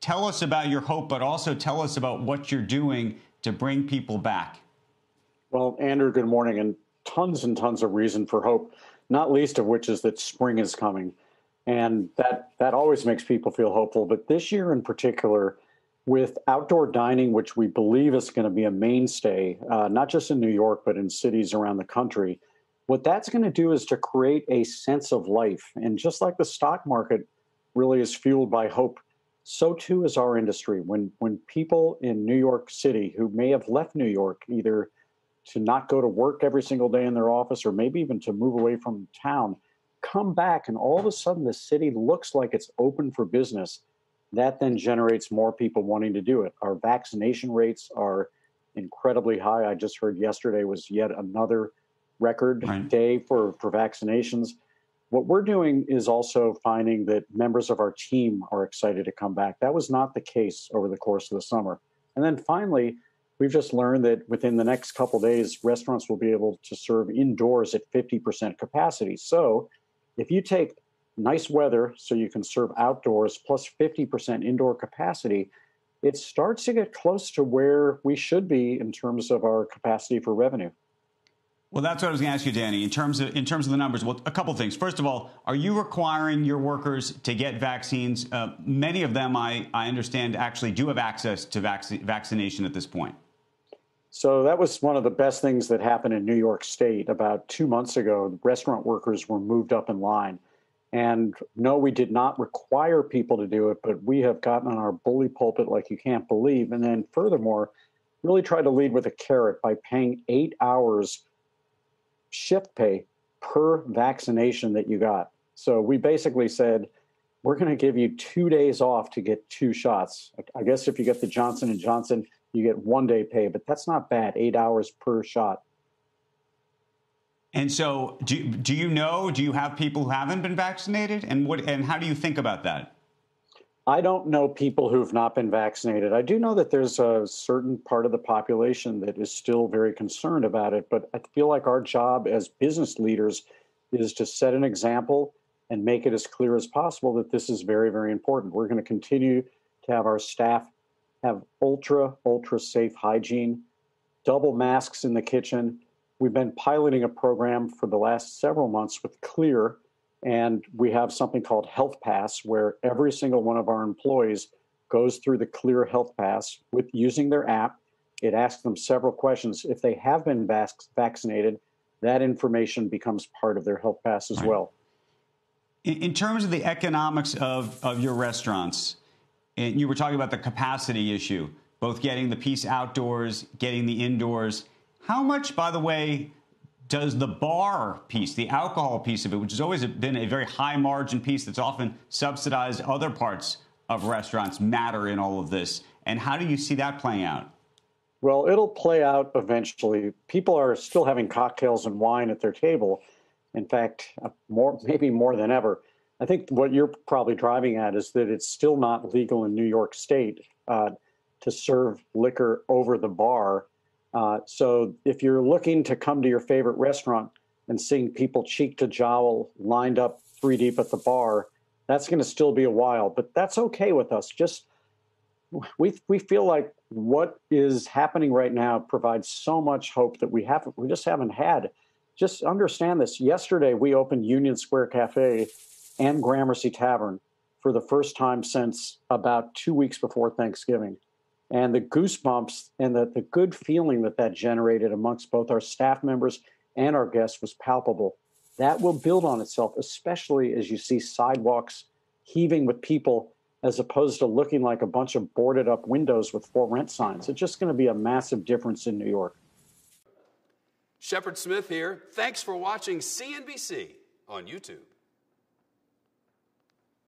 tell us about your hope, but also tell us about what you're doing to bring people back. Well, Andrew, good morning, and tons of reason for hope, not least of which is that spring is coming. And that always makes people feel hopeful. But this year in particular, with outdoor dining, which we believe is going to be a mainstay, not just in New York, but in cities around the country, what that's going to do is to create a sense of life. And just like the stock market really is fueled by hope, so too is our industry. When people in New York City who may have left New York, either to not go to work every single day in their office or maybe even to move away from town, come back and all of a sudden the city looks like it's open for business, that then generates more people wanting to do it. Our vaccination rates are incredibly high. I just heard yesterday was yet another record day for vaccinations. What we're doing is also finding that members of our team are excited to come back. That was not the case over the course of the summer. And then finally, we've just learned that within the next couple of days, restaurants will be able to serve indoors at 50% capacity. So if you take nice weather so you can serve outdoors plus 50% indoor capacity, it starts to get close to where we should be in terms of our capacity for revenue. Well, that's what I was going to ask you, Danny. In terms of the numbers, well, a couple of things. First of all, are you requiring your workers to get vaccines? Many of them, I understand, actually do have access to vaccination at this point. So that was one of the best things that happened in New York State. About 2 months ago, restaurant workers were moved up in line. And no, we did not require people to do it, but we have gotten on our bully pulpit like you can't believe. And then furthermore, really tried to lead with a carrot by paying 8 hours shift pay per vaccination that you got. So we basically said, we're going to give you 2 days off to get 2 shots. I guess if you get the Johnson & Johnson, you get 1 day pay, but that's not bad, 8 hours per shot. And so do you have people who haven't been vaccinated? And how do you think about that? I don't know people who've not been vaccinated. I do know that there's a certain part of the population that is still very concerned about it. But I feel like our job as business leaders is to set an example and make it as clear as possible that this is very, very important. We're going to continue to have our staff have ultra safe hygiene, double masks in the kitchen. We've been piloting a program for the last several months with Clear, and we have something called Health Pass, where every single one of our employees goes through the Clear Health Pass with using their app. It asks them several questions. If they have been vaccinated, that information becomes part of their Health Pass as well. In terms of the economics of your restaurants, and you were talking about the capacity issue, both getting the piece outdoors, getting the indoors. How much, by the way, does the bar piece, the alcohol piece of it, which has always been a very high margin piece that's often subsidized other parts of restaurants, matter in all of this? And how do you see that playing out? Well, it'll play out eventually. People are still having cocktails and wine at their table. In fact, maybe more than ever. I think what you're probably driving at is that it's still not legal in New York State to serve liquor over the bar. So if you're looking to come to your favorite restaurant and seeing people cheek to jowl lined up 3 deep at the bar, that's going to still be a while. But that's okay with us. We feel like what is happening right now provides so much hope that we just haven't had. Just understand this. Yesterday, we opened Union Square Cafe and Gramercy Tavern for the first time since about 2 weeks before Thanksgiving. And the goosebumps and the good feeling that generated amongst both our staff members and our guests was palpable. That will build on itself, especially as you see sidewalks heaving with people as opposed to looking like a bunch of boarded up windows with for rent signs. It's just going to be a massive difference in New York. Shepard Smith here. Thanks for watching CNBC on YouTube.